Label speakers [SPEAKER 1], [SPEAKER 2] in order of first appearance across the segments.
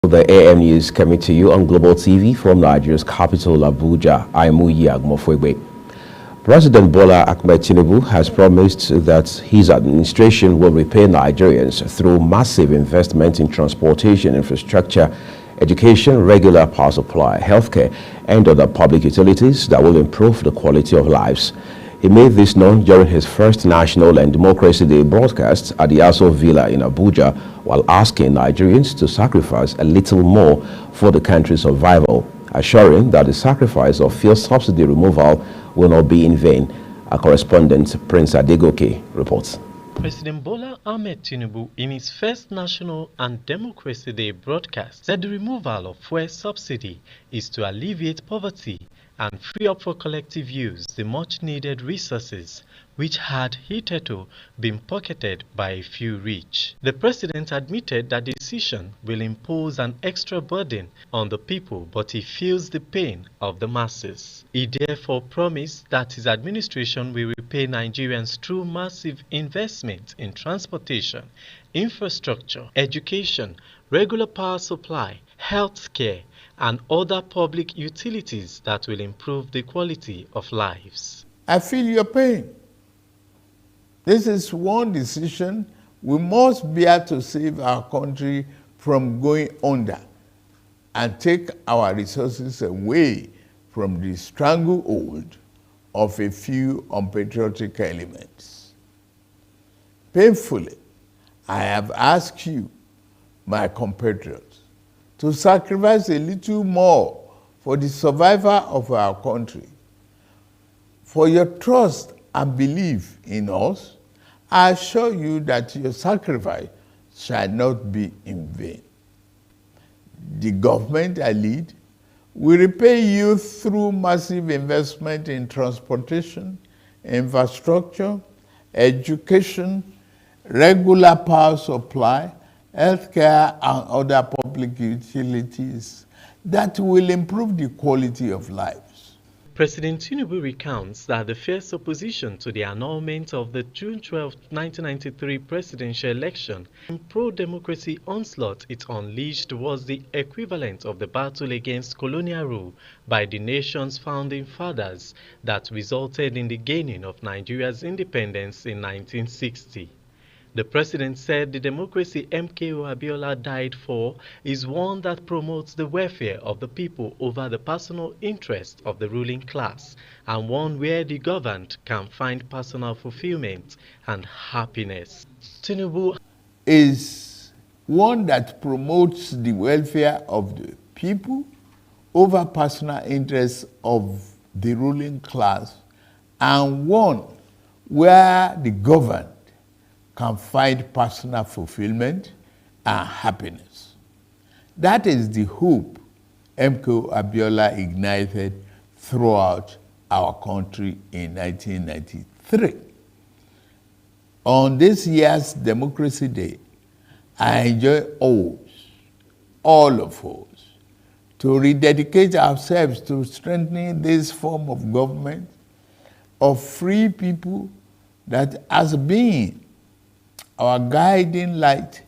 [SPEAKER 1] The AM News coming to you on Global TV from Nigeria's capital, Abuja. I'm Uyag Mofwebe. President Bola Ahmed Tinubu has promised that his administration will repay Nigerians through massive investment in transportation infrastructure, education, regular power supply, healthcare, and other public utilities that will improve the quality of lives. He made this known during his first National and Democracy Day broadcast at the Aso Villa in Abuja, while asking Nigerians to sacrifice a little more for the country's survival, assuring that the sacrifice of fuel subsidy removal will not be in vain. Our correspondent, Prince Adegoke, reports.
[SPEAKER 2] President Bola Ahmed Tinubu, in his first National and Democracy Day broadcast, said the removal of fuel subsidy is to alleviate poverty and free up for collective use the much-needed resources which had hitherto been pocketed by a few rich. The president admitted that the decision will impose an extra burden on the people, but he feels the pain of the masses. He therefore promised that his administration will repay Nigerians through massive investment in transportation, infrastructure, education, regular power supply, health care, and other public utilities that will improve the quality of lives.
[SPEAKER 3] I feel your pain. This is one decision we must bear to save our country from going under and take our resources away from the stranglehold of a few unpatriotic elements. Painfully, I have asked you, my compatriots, to sacrifice a little more for the survival of our country. For your trust and belief in us, I assure you that your sacrifice shall not be in vain. The government I lead will repay you through massive investment in transportation, infrastructure, education, regular power supply, healthcare, and other public utilities that will improve the quality of lives.
[SPEAKER 2] President Tinubu recounts that the fierce opposition to the annulment of the June 12, 1993 presidential election and pro-democracy onslaught it unleashed was the equivalent of the battle against colonial rule by the nation's founding fathers that resulted in the gaining of Nigeria's independence in 1960. The president said the democracy MKO Abiola died for is one that promotes the welfare of the people over the personal interest of the ruling class, and one where the governed can find personal fulfillment and happiness. Tinubu
[SPEAKER 3] is one that promotes the welfare of the people over personal interests of the ruling class, and one where the governed can find personal fulfillment and happiness. That is the hope MKO Abiola ignited throughout our country in 1993. On this year's Democracy Day, I enjoy all of us, to rededicate ourselves to strengthening this form of government of free people that has been our guiding light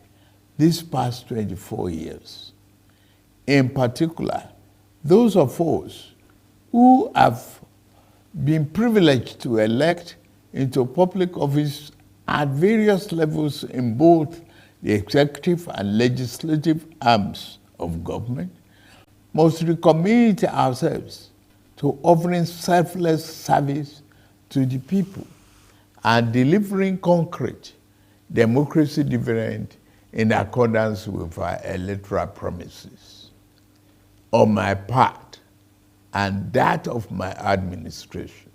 [SPEAKER 3] these past 24 years. In particular, those of us who have been privileged to elect into public office at various levels in both the executive and legislative arms of government must recommit ourselves to offering selfless service to the people and delivering concrete democracy dividend in accordance with our electoral promises. On my part and that of my administration,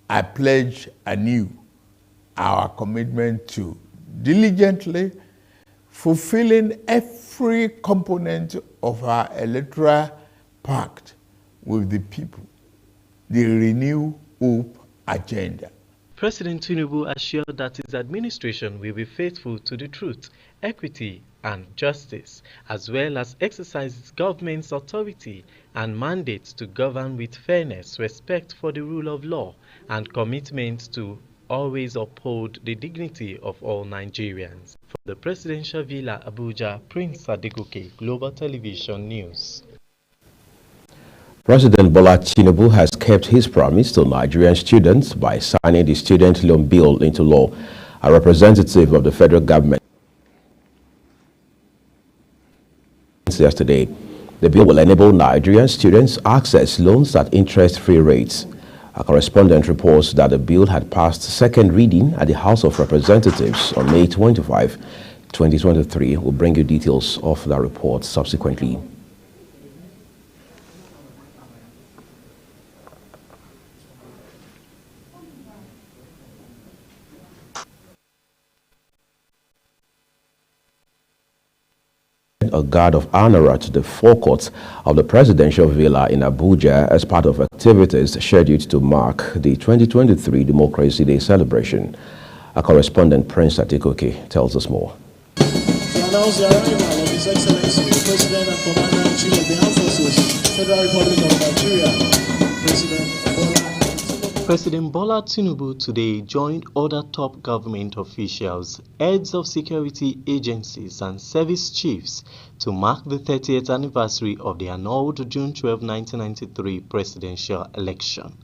[SPEAKER 3] I pledge anew our commitment to diligently fulfilling every component of our electoral pact with the people, the Renew Hope agenda.
[SPEAKER 2] President Tinubu assured that his administration will be faithful to the truth, equity, and justice, as well as exercise its government's authority and mandate to govern with fairness, respect for the rule of law, and commitment to always uphold the dignity of all Nigerians. From the Presidential Villa, Abuja, Prince Adegoke, Global Television News.
[SPEAKER 1] President Bola Tinubu has kept his promise to Nigerian students by signing the student loan bill into law. A representative of the federal government yesterday, the bill will enable Nigerian students access loans at interest-free rates. A correspondent reports that the bill had passed second reading at the House of Representatives on May 25, 2023. We'll bring you details of that report subsequently. A guard of honor at the forecourt of the presidential villa in Abuja as part of activities scheduled to mark the 2023 Democracy Day celebration. Our correspondent Prince Adegoke tells us more.
[SPEAKER 4] To announce the arrival of His Excellency, the President and Commander-in-Chief of the Armed Forces, Federal Republic of Nigeria,
[SPEAKER 2] President Bola Tinubu today joined other top government officials, heads of security agencies and service chiefs to mark the 30th anniversary of the annulled June 12, 1993 presidential election.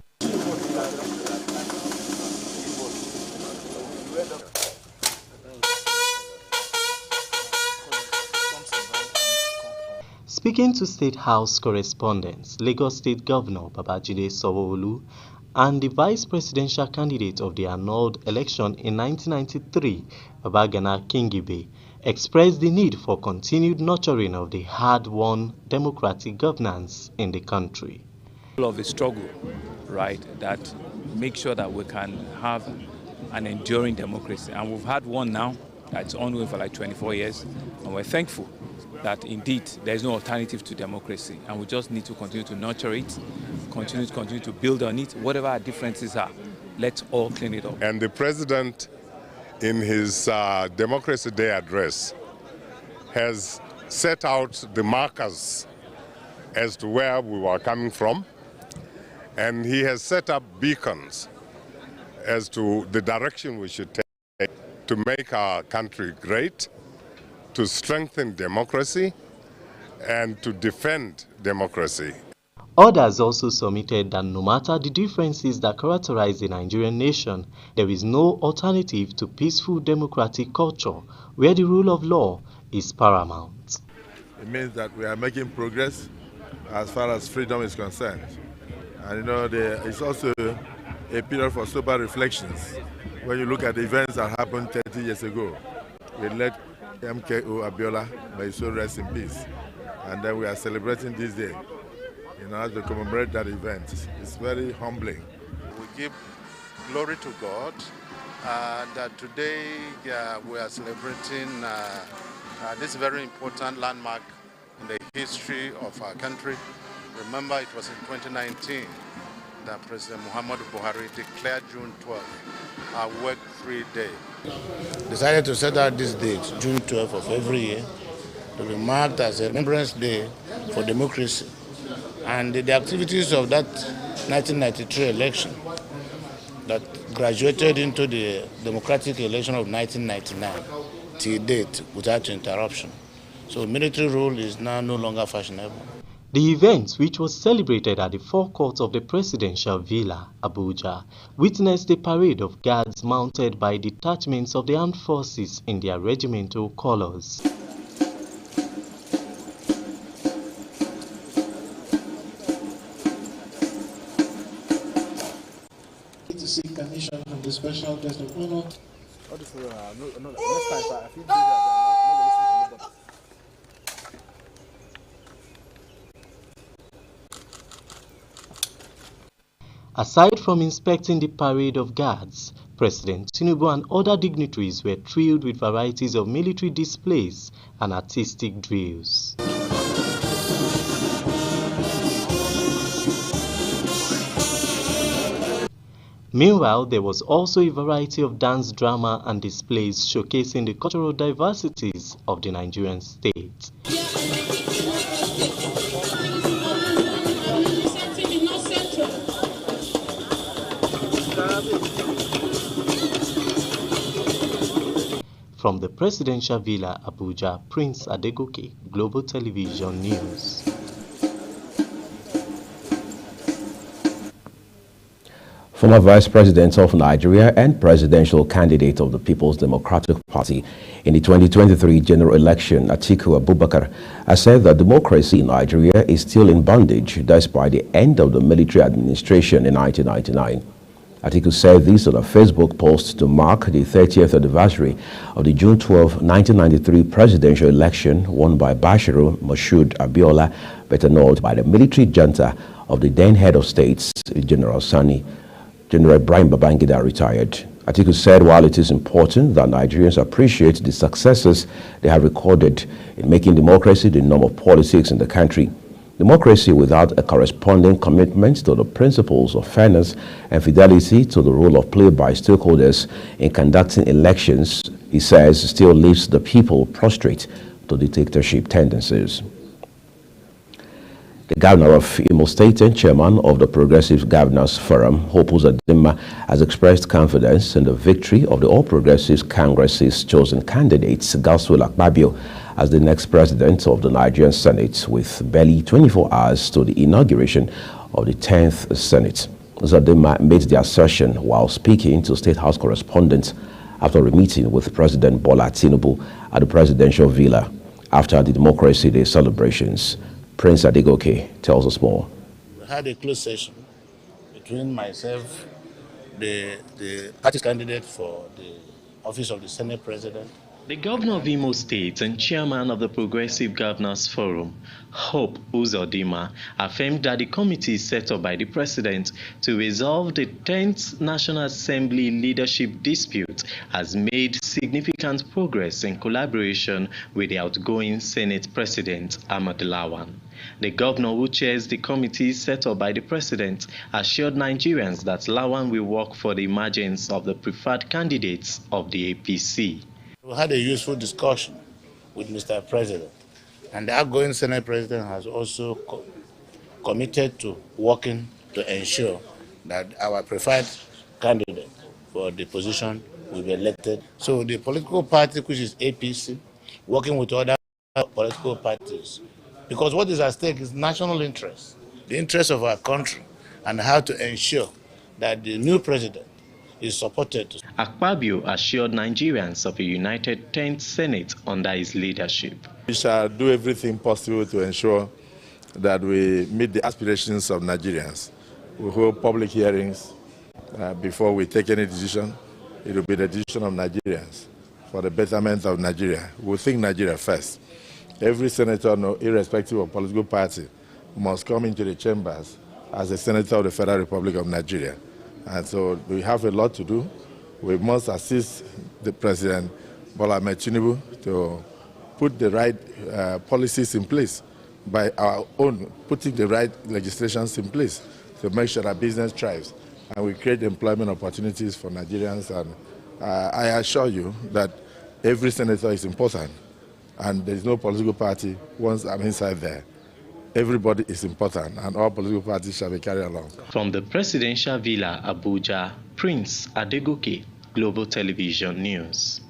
[SPEAKER 2] Speaking to State House correspondents, Lagos State Governor Babajide Sanwo-Olu and the vice presidential candidate of the annulled election in 1993, Babagana Kingibe, expressed the need for continued nurturing of the hard-won democratic governance in the country.
[SPEAKER 5] Of the struggle, right, that make sure that we can have an enduring democracy. And we've had one now that's ongoing for like 24 years, and we're thankful that indeed there is no alternative to democracy, and we just need to continue to nurture it, continue to build on it. Whatever our differences are, let's all clean it up.
[SPEAKER 6] And the president, in his Democracy Day address, has set out the markers as to where we were coming from, and he has set up beacons as to the direction we should take to make our country great, to strengthen democracy, and to defend democracy.
[SPEAKER 2] Others also submitted that no matter the differences that characterize the Nigerian nation, there is no alternative to peaceful democratic culture where the rule of law is paramount.
[SPEAKER 7] It means that we are making progress as far as freedom is concerned. And you know, it's also a period for sober reflections. When you look at the events that happened 30 years ago, we let MKO Abiola, may his soul rest in peace. And then we are celebrating this day, you know, to commemorate that event. It's very humbling.
[SPEAKER 8] We give glory to God, and today we are celebrating this very important landmark in the history of our country. Remember, it was in 2019 that President Muhammadu Buhari declared June 12th a work-free day.
[SPEAKER 9] Decided to set out this date, June 12th of every year, to be marked as a remembrance day for democracy. And the activities of that 1993 election that graduated into the democratic election of 1999 till date without interruption. So military rule is now no longer fashionable.
[SPEAKER 2] The event, which was celebrated at the forecourt of the presidential villa, Abuja, witnessed a parade of guards mounted by detachments of the armed forces in their regimental colors.
[SPEAKER 4] to seek permission from the special guest of honor.
[SPEAKER 2] Aside from inspecting the parade of guards, President Tinubu and other dignitaries were thrilled with varieties of military displays and artistic drills. Meanwhile, there was also a variety of dance, drama and displays showcasing the cultural diversities of the Nigerian state. From From the Presidential Villa, Abuja, Prince Adegoke, Global Television News.
[SPEAKER 1] Former Vice President of Nigeria and presidential candidate of the People's Democratic Party in the 2023 general election, Atiku Abubakar, has said that democracy in Nigeria is still in bondage despite the end of the military administration in 1999. Atiku said this on a Facebook post to mark the 30th anniversary of the June 12, 1993 presidential election won by Bashiru Moshood Abiola, better known by the military junta of the then head of states, General Ibrahim Babangida, retired. Atiku said while it is important that Nigerians appreciate the successes they have recorded in making democracy the norm of politics in the country, democracy without a corresponding commitment to the principles of fairness and fidelity to the role of play by stakeholders in conducting elections, he says, still leaves the people prostrate to dictatorship tendencies. The governor of Imo State and chairman of the Progressive Governors Forum, Hope Uzodimma, has expressed confidence in the victory of the All Progressives Congress's chosen candidate, Godswill Akpabio, as the next president of the Nigerian Senate, with barely 24 hours to the inauguration of the 10th Senate. Uzodimma made the assertion while speaking to State House correspondents after a meeting with President Bola Tinubu at the Presidential Villa after the Democracy Day celebrations. Prince Adegoke tells us more.
[SPEAKER 9] We had a close session between myself, the party candidate for the office of the Senate President.
[SPEAKER 2] The governor of Imo State and chairman of the Progressive Governors Forum, Hope Uzodimma, affirmed that the committee set up by the president to resolve the 10th National Assembly leadership dispute has made significant progress in collaboration with the outgoing Senate President, Ahmad Lawan. The governor, who chairs the committee set up by the president, assured Nigerians that Lawan will work for the emergence of the preferred candidates of the APC.
[SPEAKER 9] We had a useful discussion with Mr. President, and the outgoing Senate President has also committed to working to ensure that our preferred candidate for the position will be elected. So the political party, which is APC, working with other political parties, because what is at stake is national interest, the interest of our country, and how to ensure that the new president is supported.
[SPEAKER 2] Akpabio assured Nigerians of a united 10th Senate under his leadership.
[SPEAKER 7] We shall do everything possible to ensure that we meet the aspirations of Nigerians. We hold public hearings before we take any decision. It will be the decision of Nigerians for the betterment of Nigeria. We think Nigeria first. Every senator, irrespective of political party, must come into the chambers as a senator of the Federal Republic of Nigeria. And so we have a lot to do. We must assist the President Bola Ahmed Tinubu to put the right policies in place by our own, putting the right legislations in place to make sure that business thrives and we create employment opportunities for Nigerians. And I assure you that every senator is important and there is no political party once I'm inside there. Everybody is important and all political parties shall be carried along.
[SPEAKER 2] From the Presidential Villa, Abuja, Prince Adegoke, Global Television News.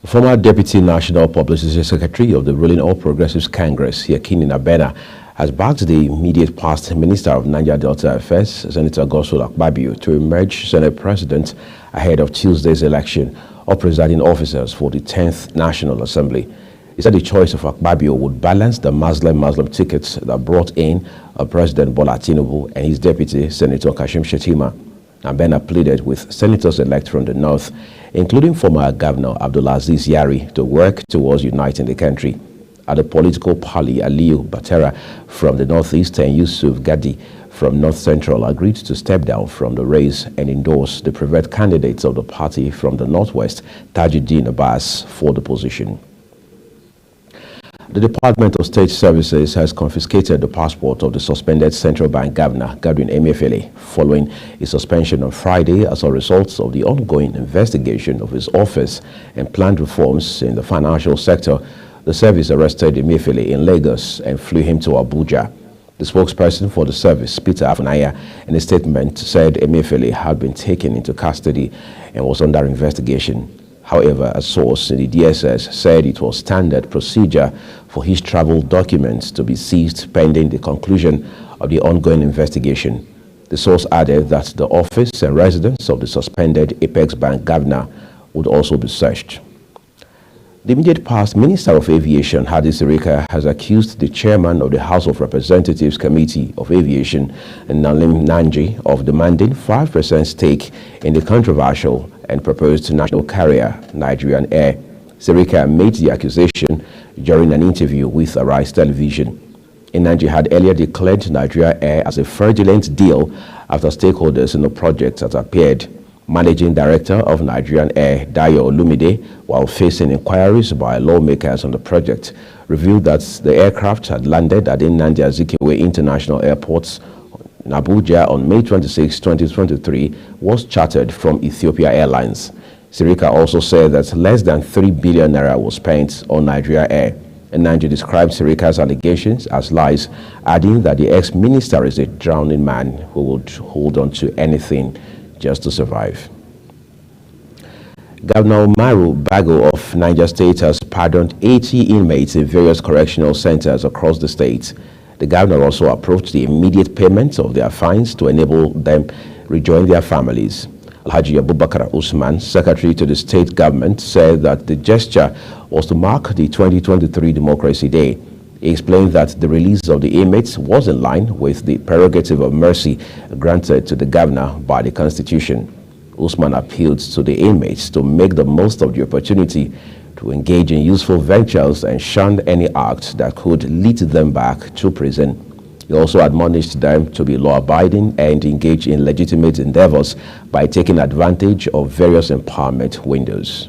[SPEAKER 1] Former Deputy National Publicity Secretary of the ruling All Progressives Congress, Yakini Nabena, has backed the immediate past Minister of Niger Delta Affairs, Senator Godswill Akpabio, to emerge Senate President ahead of Tuesday's election of presiding officers for the 10th National Assembly. He said the choice of Akpabio would balance the Muslim tickets that brought in President Bola Tinubu and his deputy, Senator Kashim Shettima. Nabena pleaded with senators-elect from the north, including former Governor Abdulaziz Yari, to work towards uniting the country. At the political parley, Aliyu Batera from the northeast and Yusuf Gadi from North Central agreed to step down from the race and endorse the preferred candidates of the party from the northwest, Tajuddin Abbas, for the position. The Department of State Services has confiscated the passport of the suspended Central Bank Governor, Godwin Emefiele, following his suspension on Friday as a result of the ongoing investigation of his office and planned reforms in the financial sector. The service arrested Emefiele in Lagos and flew him to Abuja. The spokesperson for the service, Peter Afunaya, in a statement said Emefiele had been taken into custody and was under investigation. However, a source in the DSS said it was standard procedure for his travel documents to be seized pending the conclusion of the ongoing investigation. The source added that the office and residence of the suspended Apex Bank governor would also be searched. The immediate past Minister of Aviation, Hadi Sirika, has accused the chairman of the House of Representatives Committee of Aviation, Nalim Nanji, of demanding 5% stake in the controversial and proposed national carrier, Nigerian Air. Sirika made the accusation during an interview with Arise Television. Nanji had earlier declared Nigeria Air as a fraudulent deal after stakeholders in the project had appeared. Managing Director of Nigerian Air, Dayo Olumide, while facing inquiries by lawmakers on the project, revealed that the aircraft had landed at Nnamdi Azikiwe International Airport in Abuja on May 26, 2023, was chartered from Ethiopia Airlines. Sirika also said that less than 3 billion naira was spent on Nigeria Air. Nanji described Sirika's allegations as lies, adding that the ex-minister is a drowning man who would hold on to anything just to survive. Governor Umaru Bago of Niger State has pardoned 80 inmates in various correctional centers across the state. The governor also approved the immediate payment of their fines to enable them rejoin their families. Alhaji Abubakar Usman, secretary to the state government, said that the gesture was to mark the 2023 Democracy Day. He explained that the release of the inmates was in line with the prerogative of mercy granted to the governor by the Constitution. Usman appealed to the inmates to make the most of the opportunity to engage in useful ventures and shun any act that could lead them back to prison. He also admonished them to be law-abiding and engage in legitimate endeavors by taking advantage of various empowerment windows.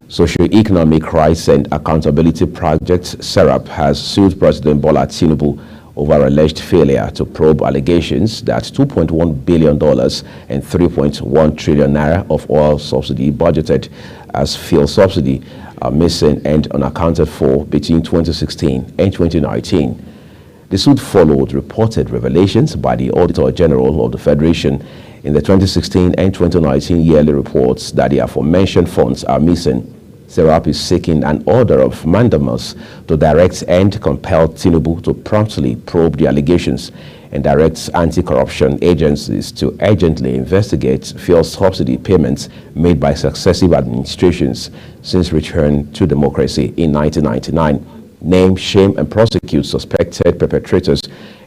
[SPEAKER 1] Socio-Economic Rights and Accountability Project, SERAP, has sued President Bola Tinubu over alleged failure to probe allegations that $2.1 billion and 3.1 trillion naira of oil subsidy budgeted as fuel subsidy are missing and unaccounted for between 2016 and 2019. The suit followed reported revelations by the Auditor General of the Federation in the 2016 and 2019 yearly reports that the aforementioned funds are missing. SERAP is seeking an order of mandamus to direct and compel Tinubu to promptly probe the allegations and directs anti-corruption agencies to urgently investigate fuel subsidy payments made by successive administrations since return to democracy in 1999, name, shame, and prosecute suspected perpetrators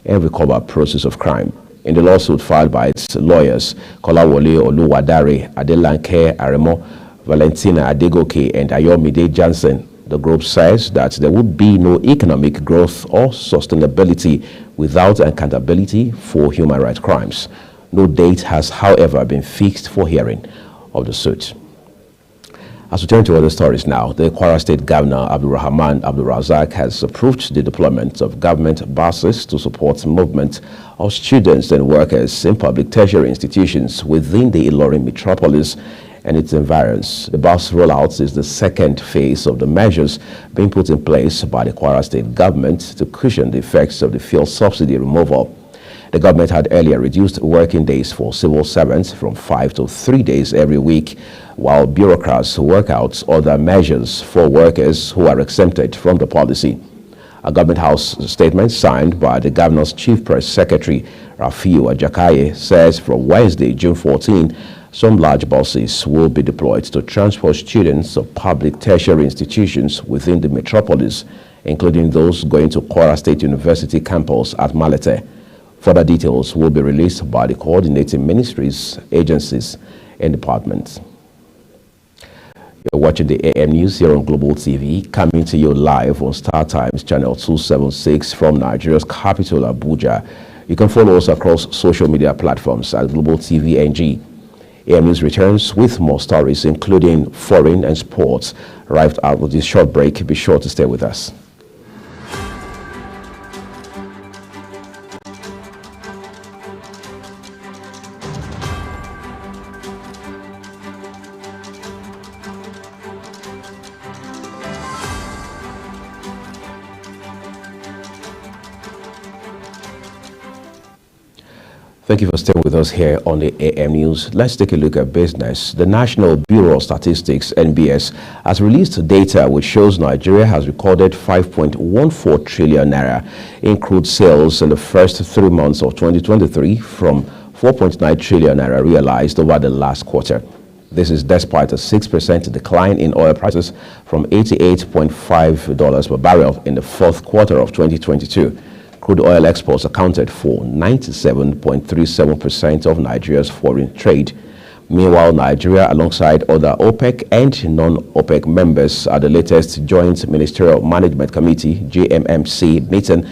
[SPEAKER 1] and recover process of crime. In the lawsuit filed by its lawyers, Kolawole Oluwadare, Adelanke Aremo, Valentina Adegoke, and Ayomide Johnson, the group says that there would be no economic growth or sustainability without accountability for human rights crimes. No date has, however, been fixed for hearing of the suit. As we turn to other stories now, the Kwara State Governor Abdulrahman Abdulrazak has approved the deployment of government buses to support movement of students and workers in public tertiary institutions within the Ilorin metropolis and its environs. The bus rollout is the second phase of the measures being put in place by the Kwara State government to cushion the effects of the fuel subsidy removal. The government had earlier reduced working days for civil servants from 5 to 3 days every week, while bureaucrats work out other measures for workers who are exempted from the policy. A government house statement signed by the governor's chief press secretary, Rafiu Ajakaye, says from Wednesday, June 14, some large buses will be deployed to transport students of public tertiary institutions within the metropolis, including those going to Kwara State University campus at Malete. Further details will be released by the coordinating ministries, agencies, and departments. You're watching the AM News here on Global TV, coming to you live on Star Times channel 276 from Nigeria's capital, Abuja. You can follow us across social media platforms at Global TV NG. AM News returns with more stories, including foreign and sports. Arrived out with this short break. Be sure to stay with us. Thank you for staying with us here on the AM News. Let's take a look at business. The National Bureau of Statistics, NBS, has released data which shows Nigeria has recorded 5.14 trillion naira in crude sales in the first 3 months of 2023 from 4.9 trillion naira realized over the last quarter. This is despite a 6% decline in oil prices from $88.5 per barrel in the fourth quarter of 2022. Crude oil exports accounted for 97.37% of Nigeria's foreign trade. Meanwhile, Nigeria, alongside other OPEC and non-OPEC members at the latest Joint Ministerial Management Committee (JMMC) meeting,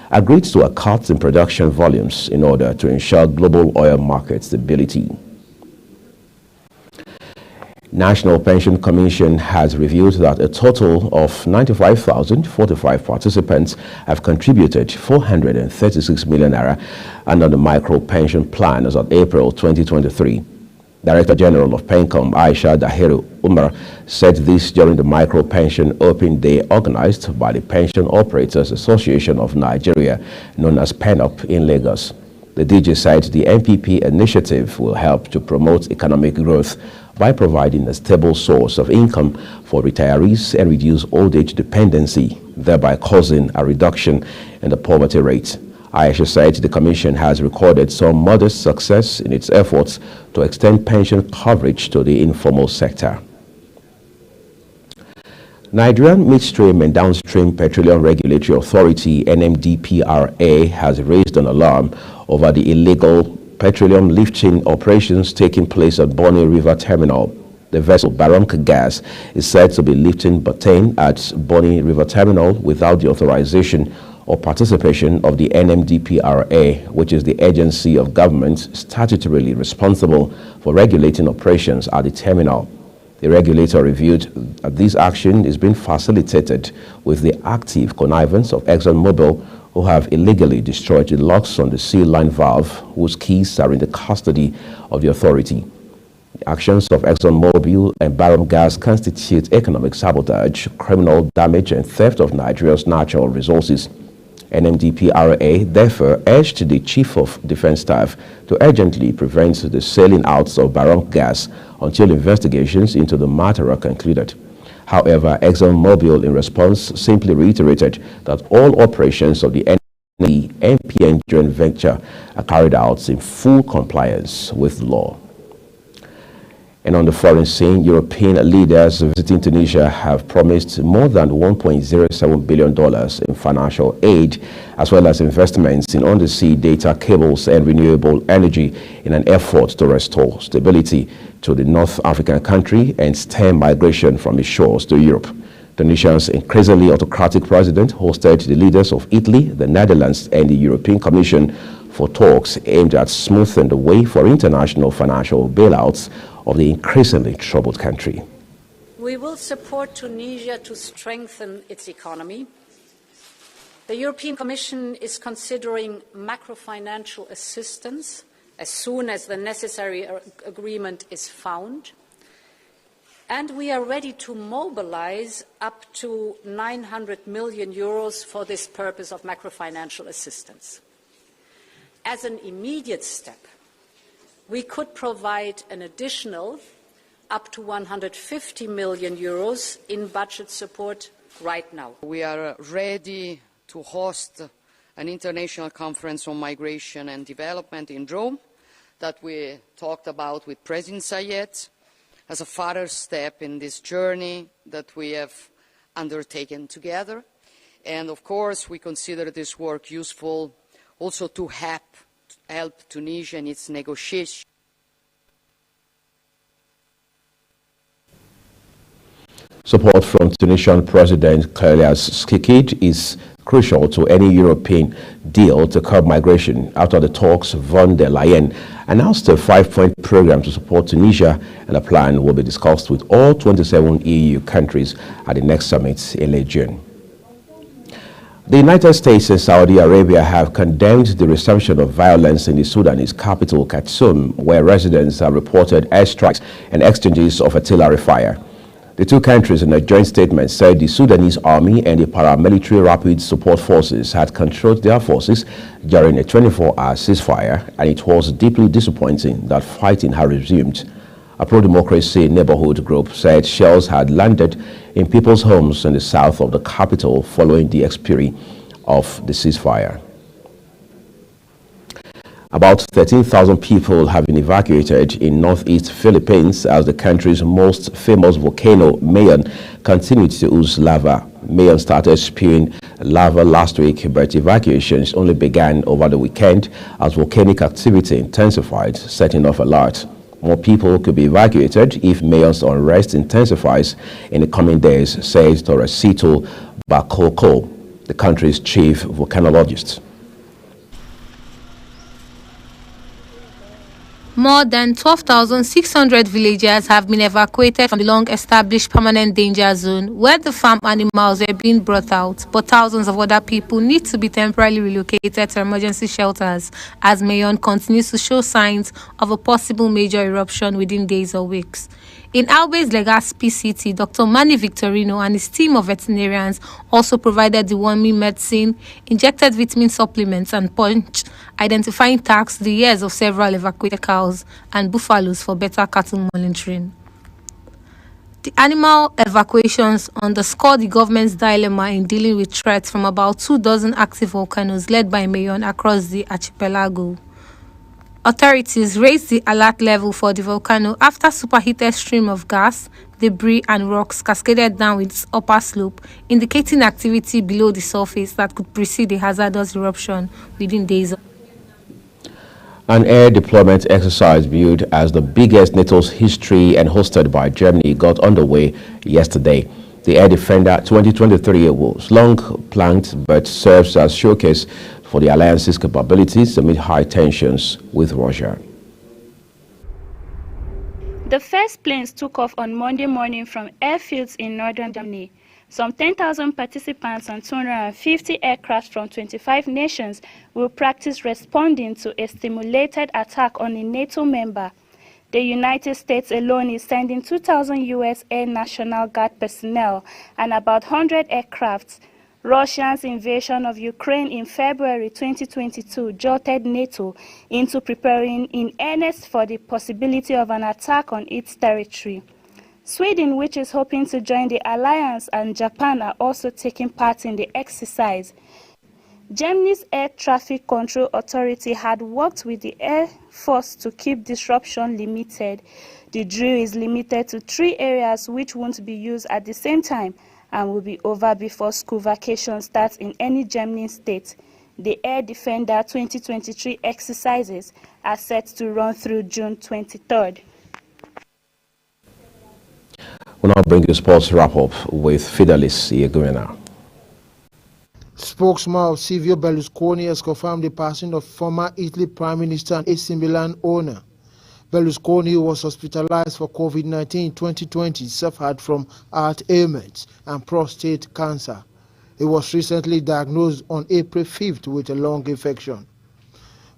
[SPEAKER 1] agreed to a cut in production volumes in order to ensure global oil market stability. National Pension Commission has revealed that a total of 95,045 participants have contributed 436 million naira under the micro pension plan as of April 2023. Director General of PENCOM, Aisha Dahiru Umar, said this during the micro pension open day organized by the Pension Operators Association of Nigeria, known as PENOP, in Lagos. The DG said the NPP initiative will help to promote economic growth by providing a stable source of income for retirees and reduce old age dependency, thereby causing a reduction in the poverty rate. Aisha said the Commission has recorded some modest success in its efforts to extend pension coverage to the informal sector. Nigerian Midstream and Downstream Petroleum Regulatory Authority (NMDPRA) has raised an alarm over the illegal petroleum lifting operations taking place at Bonny River Terminal. The vessel Barranca Gas is said to be lifting butane at Bonny River Terminal without the authorization or participation of the NMDPRA, which is the agency of government statutorily responsible for regulating operations at the terminal. The regulator reviewed that this action is being facilitated with the active connivance of ExxonMobil, who have illegally destroyed the locks on the seal line valve, whose keys are in the custody of the authority. The actions of ExxonMobil and Barham Gas constitute economic sabotage, criminal damage, and theft of Nigeria's natural resources. NMDPRA therefore urged the Chief of Defense Staff to urgently prevent the selling out of Barham Gas until investigations into the matter are concluded. However, ExxonMobil, in response, simply reiterated that all operations of the NPN joint venture are carried out in full compliance with law. And on the foreign scene, European leaders visiting Tunisia have promised more than $1.07 billion in financial aid, as well as investments in undersea data cables and renewable energy in an effort to restore stability to the North African country and stem migration from its shores to Europe. Tunisia's increasingly autocratic president hosted the leaders of Italy, the Netherlands, and the European Commission for talks aimed at smoothing the way for international financial bailouts of the increasingly troubled country.
[SPEAKER 10] We will support Tunisia to strengthen its economy. The European Commission is considering macrofinancial assistance as soon as the necessary agreement is found. And we are ready to mobilize up to 900 million euros for this purpose of macrofinancial assistance. As an immediate step, we could provide an additional up to 150 million euros in budget support right now.
[SPEAKER 11] We are ready to host an international conference on migration and development in Rome that we talked about with President Sayed as a further step in this journey that we have undertaken together. And of course, we consider this work useful also to help Tunisia in its negotiation.
[SPEAKER 1] Support from Tunisian President Kailas Saied is crucial to any European deal to curb migration after the talks. Von der Leyen announced a 5-point program to support Tunisia, and a plan will be discussed with all 27 EU countries at the next summit in late June. The United States and Saudi Arabia have condemned the resumption of violence in the Sudanese capital, Khartoum, where residents have reported airstrikes and exchanges of artillery fire. The two countries in a joint statement said the Sudanese army and the paramilitary rapid support forces had controlled their forces during a 24-hour ceasefire, and it was deeply disappointing that fighting had resumed. A pro-democracy neighborhood group said shells had landed in people's homes in the south of the capital following the expiry of the ceasefire. About 13,000 people have been evacuated in northeast Philippines as the country's most famous volcano, Mayon, continued to ooze lava. Mayon started spewing lava last week, but evacuations only began over the weekend as volcanic activity intensified, setting off alerts. More people could be evacuated if Mayon's unrest intensifies in the coming days, says Torresito Bakoko, the country's chief volcanologist.
[SPEAKER 12] More than 12,600 villagers have been evacuated from the long-established permanent danger zone where the farm animals are being brought out, but thousands of other people need to be temporarily relocated to emergency shelters as Mayon continues to show signs of a possible major eruption within days or weeks. In Albe's Legazpi City, Dr. Manny Victorino and his team of veterinarians also provided deworming medicine, injected vitamin supplements and punched, identifying tags to the ears of several evacuated cows and buffaloes for better cattle monitoring. The animal evacuations underscore the government's dilemma in dealing with threats from about 24 active volcanoes led by Mayon across the archipelago. Authorities raised the alert level for the volcano after superheated stream of gas, debris and rocks cascaded down its upper slope, indicating activity below the surface that could precede a hazardous eruption within days.
[SPEAKER 1] An air deployment exercise viewed as the biggest in NATO's history and hosted by Germany got underway yesterday. The Air Defender 2023 was long planned but serves as showcase for the alliance's capabilities amid high tensions with Russia.
[SPEAKER 13] The first planes took off on Monday morning from airfields in northern Germany. Some 10,000 participants and 250 aircraft from 25 nations will practice responding to a simulated attack on a NATO member. The United States alone is sending 2,000 U.S. Air National Guard personnel and about 100 aircrafts. Russia's invasion of Ukraine in February 2022 jolted NATO into preparing in earnest for the possibility of an attack on its territory. Sweden, which is hoping to join the alliance, and Japan are also taking part in the exercise. Germany's Air Traffic Control Authority had worked with the Air Force to keep disruption limited. The drill is limited to 3 areas which won't be used at the same time and will be over before school vacation starts in any German state. The Air Defender 2023 exercises are set to run through June 23rd.
[SPEAKER 1] We'll now bring you sports wrap-up with Fidelis Ieguena.
[SPEAKER 14] Spokesman of Silvio Berlusconi has confirmed the passing of former Italy Prime Minister and AC Milan owner. Berlusconi, who was hospitalized for COVID-19 in 2020, suffered from heart ailments and prostate cancer. He was recently diagnosed on April 5th with a lung infection.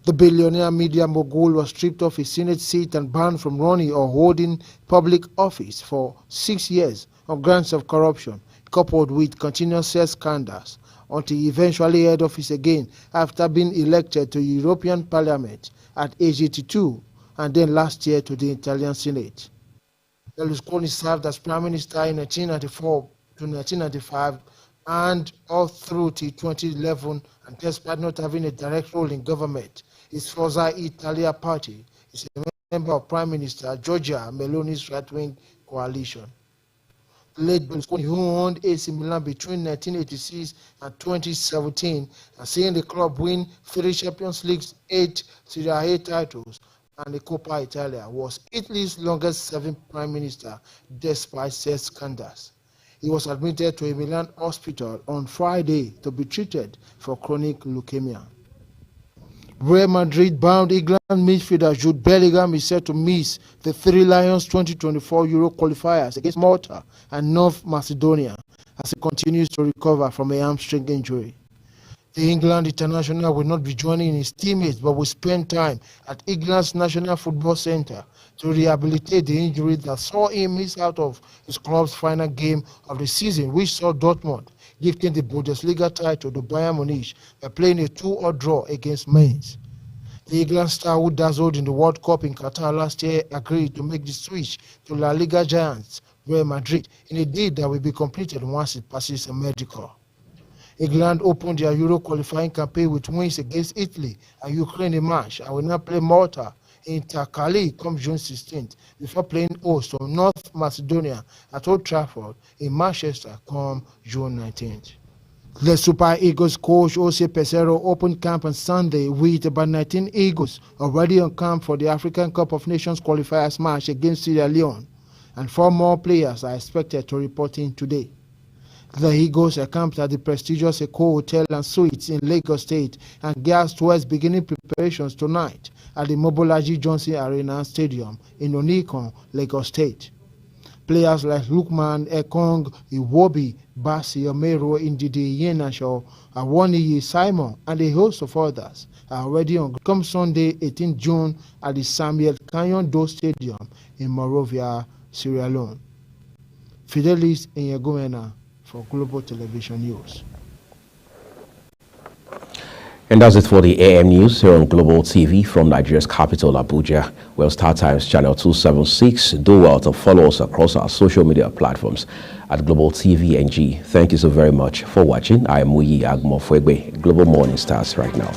[SPEAKER 14] The billionaire media mogul was stripped of his Senate seat and banned from running or holding public office for 6 years on grounds of corruption, coupled with continuous sex scandals, until he eventually held office again after being elected to European Parliament at age 82 and then last year to the Italian Senate. Berlusconi served as Prime Minister in 1994 to 1995 and all through to 2011, and despite not having a direct role in government, his Forza Italia party is a member of Prime Minister Giorgia Meloni's right-wing coalition. The late Berlusconi, who owned AC Milan between 1986 and 2017, and seeing the club win 3 Champions Leagues, 8 Serie A titles, and the Coppa Italia, was Italy's longest-serving prime minister despite sex scandals. He was admitted to a Milan hospital on Friday to be treated for chronic leukemia. Real Madrid-bound England midfielder Jude Bellingham is set to miss the 3 Lions 2024 Euro qualifiers against Malta and North Macedonia as he continues to recover from a hamstring injury. The England international will not be joining his teammates but will spend time at England's National Football Centre to rehabilitate the injury that saw him miss out of his club's final game of the season, which saw Dortmund gifting the Bundesliga title to Bayern Munich by playing a 2-2 draw against Mainz. The England star, who dazzled in the World Cup in Qatar last year, agreed to make the switch to La Liga giants Real Madrid in a deal that will be completed once it passes a medical. England opened their Euro qualifying campaign with wins against Italy and Ukraine in March and will now play Malta in Takali come June 16th before playing host to North Macedonia at Old Trafford in Manchester come June 19th. The Super Eagles coach Jose Peseiro opened camp on Sunday with about 19 Eagles already on camp for the African Cup of Nations qualifiers match against Sierra Leone, and 4 more players are expected to report in today. The Eagles are camped at the prestigious Eco Hotel and Suites in Lagos State and gears towards beginning preparations tonight at the Mobolaji Johnson Arena Stadium in Onikon, Lagos State. Players like Lukman, Ekong, Iwobi, Basi, Omero, Indidi, Yenasho, Awoniyi, Simon, and a host of others are already on come Sunday, 18 June at the Samuel Canyon Dole Stadium in Monrovia, Sierra Leone. Fidelis Inyegumena for Global Television News.
[SPEAKER 1] And that's it for the AM News here on Global TV from Nigeria's capital, Abuja. Well, Star Times Channel 276. Do well to follow us across our social media platforms at Global TV NG. Thank you so very much for watching. I am Muyi Agmofwegbe. Global Morning starts right now.